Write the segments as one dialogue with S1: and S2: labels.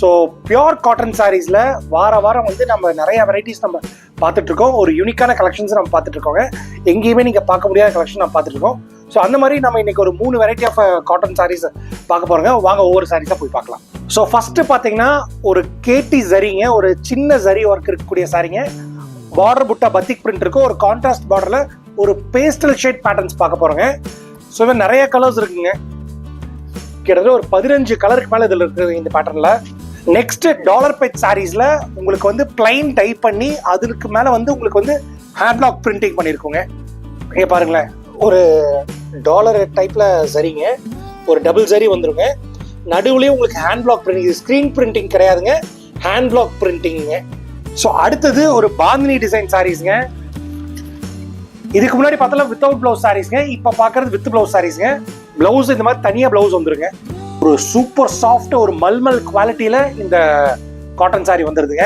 S1: So pure cotton சாரீஸில் வாரம் வந்து நம்ம நிறைய வெரைட்டிஸ் நம்ம பார்த்துட்ருக்கோம். ஒரு யூனிக்கான கலெக்ஷன்ஸ் நம்ம பார்த்துட்ருக்கோங்க. எங்கேயுமே நீங்கள் பார்க்க முடியாத கலெக்ஷன் நம்ம பார்த்துட்ருக்கோம். ஸோ அந்த மாதிரி நம்ம இன்னைக்கு ஒரு 3 வெரைட்டி ஆஃப் காட்டன் சாரீஸ் பார்க்க போகிறோங்க. வாங்க ஒவ்வொரு சாரீஸாக போய் பார்க்கலாம். ஸோ ஃபஸ்ட்டு பார்த்தீங்கன்னா ஒரு கேட்டி ஜரிங்க, ஒரு சின்ன ஜரி ஒர்க் இருக்கக்கூடிய சாரீங்க. பார்டர் புட்டா பத்திக் பிரிண்ட் இருக்கும். ஒரு கான்ட்ராஸ்ட் பார்டரில் ஒரு பேஸ்டல் ஷேட் பேட்டர்ன்ஸ் பார்க்க போகிறோங்க. ஸோ இவன் நிறைய கலர்ஸ் இருக்குங்க. கிட்டத்தட்ட ஒரு 15 கலருக்கு மேலே இதில் இருக்குது இந்த பேட்டர்னில். நெக்ஸ்ட் டாலர் பெட் சாரீஸில் உங்களுக்கு வந்து பிளைன் டைப் பண்ணி அதுக்கு மேலே வந்து உங்களுக்கு வந்து ஹேண்ட்லாக் பிரிண்டிங் பண்ணியிருக்கோங்க. இங்கே பாருங்களேன், ஒரு டாலர் டைப்பில் சரிங்க, ஒரு டபுள் சரி வந்துருங்க. நடுவுலேயும் உங்களுக்கு hand black printing, screen printing கிடையாதுங்க, ஹேண்ட் பிளாக் பிரிண்டிங்க. ஸோ அடுத்தது ஒரு பாந்தினி டிசைன் சாரீஸ்ங்க. இதுக்கு முன்னாடி பார்த்தாலும் வித்தவுட் பிளவுஸ் சாரீஸ்ங்க, இப்போ பார்க்கறது வித் பிளவுஸ் சாரீஸ்ங்க. பிளவுஸ் இந்த மாதிரி தனியாக பிளவுஸ் வந்துருங்க. ஒரு சூப்பர் சாஃப்ட் ஒரு மல்மல் குவாலிட்டியில் இந்த காட்டன் சாரீ வந்துருதுங்க.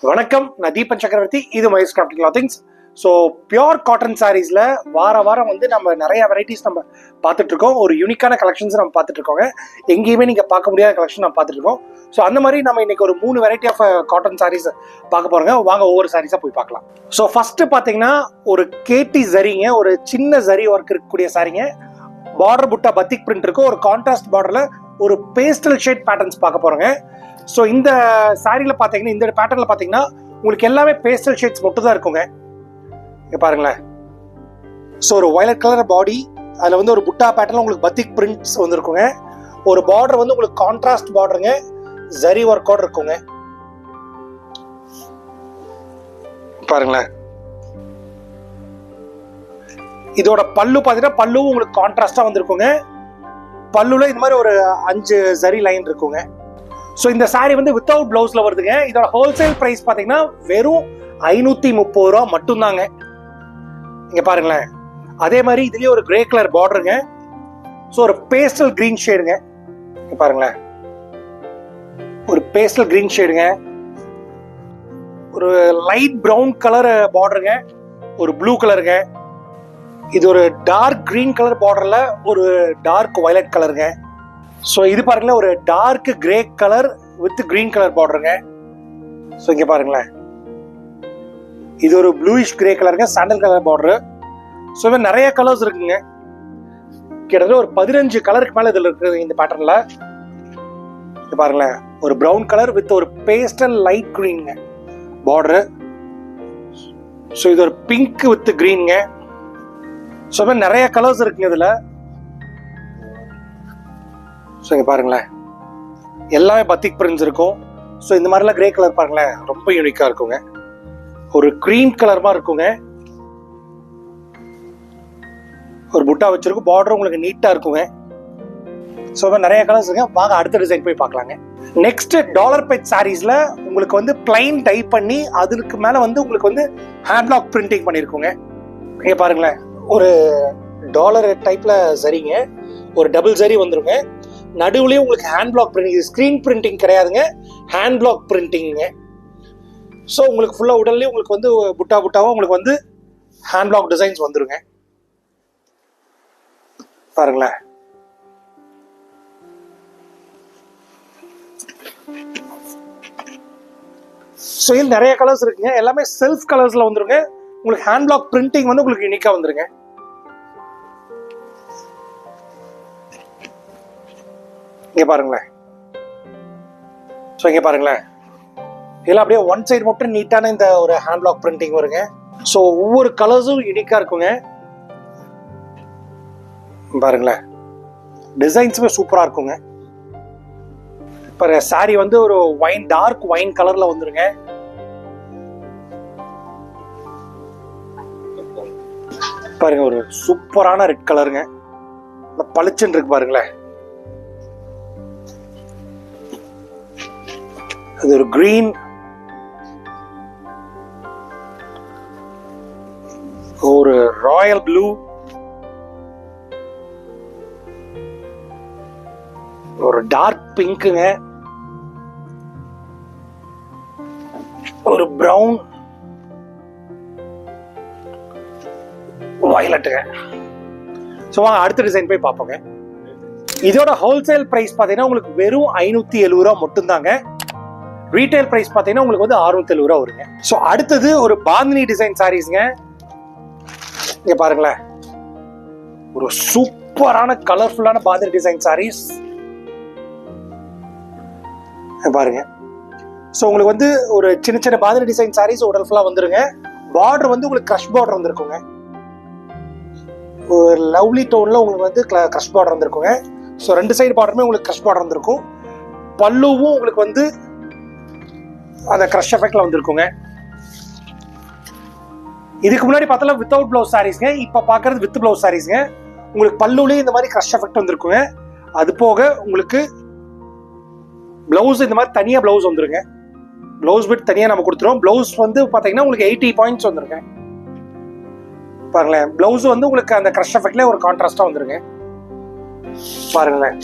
S1: வணக்கம், நான் தீபன் சக்கரவர்த்தி. இது Mahesh craft clothings. So pure cotton சாரீஸில் வாரம் வந்து நம்ம நிறைய வெரைட்டிஸ் நம்ம பார்த்துட்ருக்கோம். ஒரு யூனிக்கான கலெக்ஷன்ஸ் நம்ம பார்த்துட்ருக்கோங்க. எங்கேயுமே நீங்கள் பார்க்க முடியாத கலெக்ஷன் நம்ம பார்த்துட்ருக்கோம். ஸோ அந்த மாதிரி நம்ம இன்னைக்கு ஒரு 3 வெரைட்டி ஆஃப் காட்டன் சாரீஸ் பார்க்க போகிறோங்க. வாங்க ஒவ்வொரு சாரீஸாக போய் பார்க்கலாம். ஸோ ஃபஸ்ட்டு பார்த்தீங்கன்னா ஒரு கேட்டி ஜரிங்க, ஒரு சின்ன ஜரி ஒர்க் இருக்கக்கூடிய சாரீங்க. பார்டர் புட்டா பத்திக் பிரிண்ட் இருக்கும். ஒரு கான்ட்ராஸ்ட் பார்டரில் ஒரு பேஸ்டல் ஷேட் பேட்டர்ன்ஸ் பார்க்க போகிறோங்க. ஸோ இந்த சாரியில் பார்த்தீங்கன்னா, இந்த பேட்டர்னில் பார்த்தீங்கன்னா உங்களுக்கு எல்லாமே பேஸ்டல் ஷேட்ஸ் மட்டும் தான் இருக்குங்க. இங்கே பாருங்களேன். ஸோ ஒரு வயலட் கலர் பாடி, அதில் வந்து ஒரு புட்டா பேட்டர்ல உங்களுக்கு பத்திக் பிரிண்ட்ஸ் வந்துருக்குங்க. ஒரு பார்டர் வந்து உங்களுக்கு கான்ட்ராஸ்ட் பார்டருங்க, ஜரி ஒர்க்கோட இருக்குங்க. பாருங்களேன். இதோட பல்லு பார்த்தீங்கன்னா பல்லுவும் உங்களுக்கு கான்ட்ராஸ்டா வந்திருக்குங்க. பல்லுல இந்த மாதிரி ஒரு 5 ஜரி லைன் இருக்குங்க. ஸோ இந்த சாரி வந்து வித்தவுட் பிளவுஸ்ல வருதுங்க. இதோட ஹோல்சேல் பிரைஸ் பார்த்தீங்கன்னா வெறும் 530 ரூபா மட்டும்தாங்க. இங்க பாருங்களேன். அதே மாதிரி இதுலயே ஒரு கிரே கலர் பார்டருங்க. ஸோ ஒரு பேஸ்டல் கிரீன் ஷேடுங்க. இங்க பாருங்களேன், ஒரு பேஸ்டல் கிரீன் ஷேடுங்க. ஒரு லைட் பிரவுன் கலர் பார்டருங்க, ஒரு ப்ளூ கலருங்க. இது ஒரு டார்க் கிரீன் கலர் பார்டர்ல ஒரு டார்க் வயலட் கலருங்க. ஸோ இது பாருங்களேன், ஒரு dark grey colour with green colour பார்டருங்க. ஸோ இங்க பாருங்களேன், இது ஒரு ப்ளூயிஷ் கிரே கலருங்க, சாண்டல் கலர் பார்டரு. ஸோ இது நிறைய கலர்ஸ் இருக்குங்க. கிட்டத்தட்ட ஒரு 15 கலருக்கு மேலே இதில் இருக்குது இந்த பேட்டர்னில். இது பாருங்களேன், ஒரு ப்ரௌன் கலர் வித் ஒரு பேஸ்டல் லைட் கிரீனுங்க பார்டரு. ஸோ இது ஒரு பிங்க் வித் கிரீனுங்க. ஸோ இது நிறைய கலர்ஸ் இருக்குங்க இதில். ஸோ இங்கே பாருங்களேன், எல்லாமே பத்திக் பிரிண்ட்ஸ் இருக்கும். ஸோ இந்த மாதிரிலாம் கிரே கலர் பாருங்களேன், ரொம்ப யூனிக்காக இருக்குங்க. ஒரு கிரீம் கலர் மாதிரி இருக்குங்க. ஒரு புட்டா வச்சிருக்கும், பார்டர் உங்களுக்கு நீட்டா இருக்குங்க. ஸோ நிறைய கலர்ஸ் இருக்கு. வாங்க அடுத்த டிசைன் போய் பார்க்கலாங்க. நெக்ஸ்ட் டாலர் பெட் சாரீஸ்ல உங்களுக்கு வந்து பிளைன் டைப் பண்ணி அதுக்கு மேல வந்து உங்களுக்கு வந்து ஹேண்ட்லாக் பிரிண்டிங் பண்ணிருக்குங்க. இங்க பாருங்களேன், ஒரு டாலர் டைப்ல சரிங்க, ஒரு டபுள் சரி வந்துருங்க. நடுவுலயும் உங்களுக்கு hand black printing, screen printing கிடையாதுங்க, ஹேண்ட் பிளாக் பிரிண்டிங்க. ஸோ உங்களுக்கு ஃபுல்லாக உடல்லையும் உங்களுக்கு வந்து புட்டா புட்டாவும் உங்களுக்கு வந்து ஹேண்ட் பிளாக் டிசைன்ஸ் வந்துருங்க. பாருங்களேன். ஸோ இதில் நிறைய கலர்ஸ் இருக்குங்க. எல்லாமே செல்ஃப் கலர்ஸ்ல வந்துருங்க. உங்களுக்கு ஹேண்ட் பிளாக் பிரிண்டிங் வந்து உங்களுக்கு யூனிக்கா வந்துருங்க. இங்க பாருங்களேன். ஸோ இங்க பாருங்களேன், இதெல்லாம் அப்படியே ஒன் சைடு மட்டும் நீட்டான இந்த ஒரு ஹேண்ட் பிளாக் பிரிண்டிங் வருங்க. ஸோ ஒவ்வொரு கலர்ஸும் யூனிக்கா இருக்குங்க. பாருங்களேன், டிசைன்ஸுமே சூப்பரா இருக்குங்க. இப்போ சாரி வந்து ஒரு வைன், டார்க் வைன் கலர்ல வந்துருங்க. பாருங்க, ஒரு சூப்பரான ரெட் கலருங்க, பளிச்சுன்னு இருக்கு பாருங்களேன். அது ஒரு கிரீன், ஒரு ராயல் ப்ளூ, ஒரு டார்க் பிங்க்குங்க, ஒரு பிரவுன், வயலட்டுங்க. ஸோ வாங்க அடுத்த டிசைன் போய் பார்ப்போங்க. இதோட ஹோல்சேல் பிரைஸ் பார்த்தீங்கன்னா உங்களுக்கு வெறும் 570 ரூபா மட்டும்தாங்க. ரீட்டைல் பிரைஸ் பார்த்தீங்கன்னா உங்களுக்கு வந்து 670 ரூபா வருங்க. ஸோ அடுத்தது ஒரு பாந்தினி டிசைன் சாரீஸ்ங்க. இங்க பாருங்களேன், ஒரு சூப்பரான கலர்ஃபுல்லான பாந்தினி டிசைன் சாரீஸ் பாருங்க. ஸோ உங்களுக்கு வந்து ஒரு சின்ன சின்ன பாந்தினி டிசைன் சாரீஸ் உடல் ஃபுல்லாக வந்துருங்க. பார்டர் வந்து உங்களுக்கு கிரஷ் பார்டர் வந்துருக்குங்க. ஒரு லவ்லி டோன்ல உங்களுக்கு வந்து கிரஷ் பார்டர் வந்துருக்குங்க. ஸோ 2 சைடு பார்டருமே உங்களுக்கு கிரஷ் பார்டர் வந்துருக்கும். பல்லுவும் உங்களுக்கு வந்து அந்த கிரஷ் எஃபெக்ட்ல வந்துருக்குங்க. இதுக்கு முன்னாடி பார்த்தாலும் வித்தவுட் பிளவுஸ் சாரீஸ்ங்க. இப்போ பார்க்கறது வித் பிளவுஸ் சாரீஸ்ங்க. உங்களுக்கு பல்லுலேயே இந்த மாதிரி கிரஷ் எஃபெக்ட் வந்துருக்குங்க. அது போக உங்களுக்கு பிளவுஸ் இந்த மாதிரி தனியாக பிளவுஸ் வந்துருங்க. பிளவுஸ் பிட் தனியாக நம்ம கொடுத்துருவோம். பிளவுஸ் வந்து பார்த்தீங்கன்னா உங்களுக்கு 80 பாயிண்ட்ஸ் வந்துருங்க. பாருங்களேன், பிளவுஸ் வந்து உங்களுக்கு அந்த கிரஷ் எஃபெக்ட்ல ஒரு கான்ட்ராஸ்டா வந்துருங்க. பாருங்களேன்,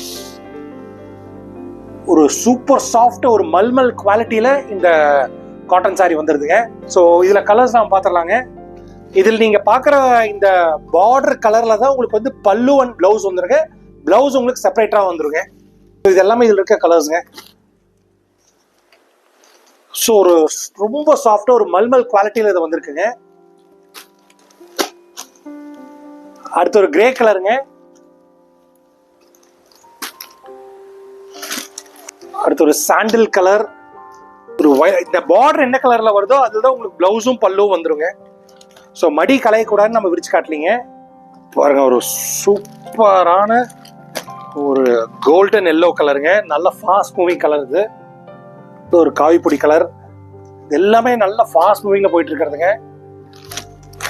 S1: ஒரு சூப்பர் சாஃப்ட் ஒரு மல்மல் குவாலிட்டியில இந்த காட்டன் சாரி வந்துருதுங்க. ஸோ இதுல கலர்ஸ் நம்ம பார்த்துடலாங்க. இதில் நீங்க பாக்குற இந்த பார்டர் கலர்ல தான் உங்களுக்கு வந்து பல்லு அண்ட் பிளவுஸ் வந்துருங்க. பிளவுஸ் உங்களுக்கு செப்பரேட்டா வந்துருங்க. இது எல்லாமே இதுல இருக்க கலர்ஸ்ங்க. ஸோ ஒரு ரொம்ப சாஃப்டா ஒரு மல்மல் குவாலிட்டியில இது வந்திருக்குங்க. அடுத்து ஒரு கிரே கலருங்க. அடுத்து ஒரு சாண்டில் கலர். ஒரு இந்த பார்டர் என்ன கலர்ல வருதோ அதுதான் உங்களுக்கு பிளவுஸும் பல்லுவும் வந்துருங்க. ஸோ மடி கலையக்கூடாதுன்னு நம்ம விரிச்சு காட்டலீங்க. பாருங்க, ஒரு சூப்பரான ஒரு கோல்டன் எல்லோ கலருங்க. நல்ல ஃபாஸ்ட் மூவிங் கலர். இது ஒரு காவிப்பொடி கலர். எல்லாமே நல்ல ஃபாஸ்ட் மூவிங்ல போயிட்டு இருக்கிறதுங்க.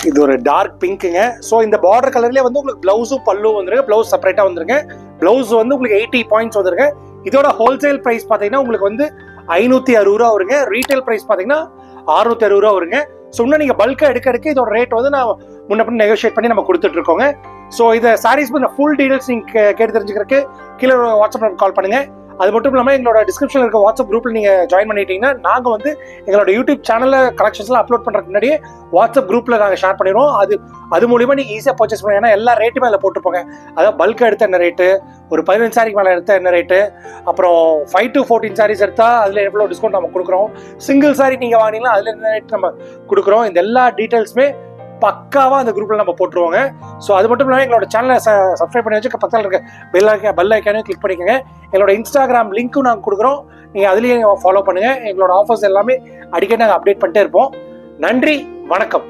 S1: இது ஒரு டார்க் பிங்க்குங்க. ஸோ இந்த பார்டர் கலர்லேயே வந்து உங்களுக்கு பிளவுஸும் பல்லும் வந்துருங்க. பிளவுஸ் செப்பரேட்டா வந்துருங்க. பிளவுஸ் வந்து உங்களுக்கு 80 பாயிண்ட்ஸ் வந்துருங்க. இதோட ஹோல்சேல் பிரைஸ் பார்த்தீங்கன்னா உங்களுக்கு வந்து 560 ரூபா வருங்க. ரீட்டைல் பிரைஸ் பார்த்தீங்கன்னா 660 ரூபா வருங்க. ஸோ இன்னும் நீங்கள் பல்காக எடுக்க இதோட ரேட் வந்து நான் முன்ன நெகோஷியேட் பண்ணி நம்ம கொடுத்துட்டு இருக்கோங்க. ஸோ இதை சாரீஸ் ஃபுல் டீடைல்ஸ் நீங்கள் கேட்டு தெரிஞ்சுக்கிறதுக்கு கீழே வாட்ஸ்அப் கால் பண்ணுங்க. அது மட்டும் இல்லாமல் எங்களோட டிஸ்கிரிப்ஷனில் இருக்க வாட்ஸ்அப் குரூப்பில் நீங்கள் ஜாயின் பண்ணிட்டீங்கன்னா நாங்கள் வந்து எங்களோட யூடியூப் சேனலில் கலெக்ஷன்ஸ்லாம் அப்லோட் பண்ணுறதுக்கு முன்னாடியே வாட்ஸ்அப் குரூப்பில் நாங்கள் ஷேர் பண்ணிடுவோம். அது மூலிமா நீங்கள் ஈஸியாக பர்ச்சேஸ் பண்ணுங்க. ஏன்னா எல்லா ரேட்டுமே அதில் போட்டுப்போங்க. அதாவது பல்காக எடுத்த என்ன ரேட்டு, ஒரு 15 சாரிக்கு மேலே எடுத்த என்ன ரேட்டு, அப்புறம் 5 to 14 சாரீஸ் எடுத்தால் அதில் எவ்வளோ டிஸ்கவுண்ட் நம்ம கொடுக்குறோம், சிங்கிள் சாரி நீங்கள் வாங்கினீங்கன்னா அதில் என்ன ரேட் நம்ம கொடுக்குறோம். இந்த எல்லா டீட்டெயில்ஸுமே பக்காவாக அந்த குரூப்பில் நம்ம போட்டுருவோங்க. ஸோ அது மட்டும் இல்லாமல் எங்களோட சேனலை சப்ஸ்கிரைப் பண்ணி வச்சு பக்கத்தில் இருக்க பெல் ஐக்கானையும் கிளிக் பண்ணிக்கோங்க. எங்களோட இன்ஸ்டாகிராம் லிங்க்கும் நாங்கள் கொடுக்குறோம். நீங்கள் அதுலேயே ஃபாலோ பண்ணுங்கள். எங்களோட ஆஃபர்ஸ் எல்லாமே அடிக்கடி நாங்கள் அப்டேட் பண்ணிட்டே இருப்போம். நன்றி, வணக்கம்.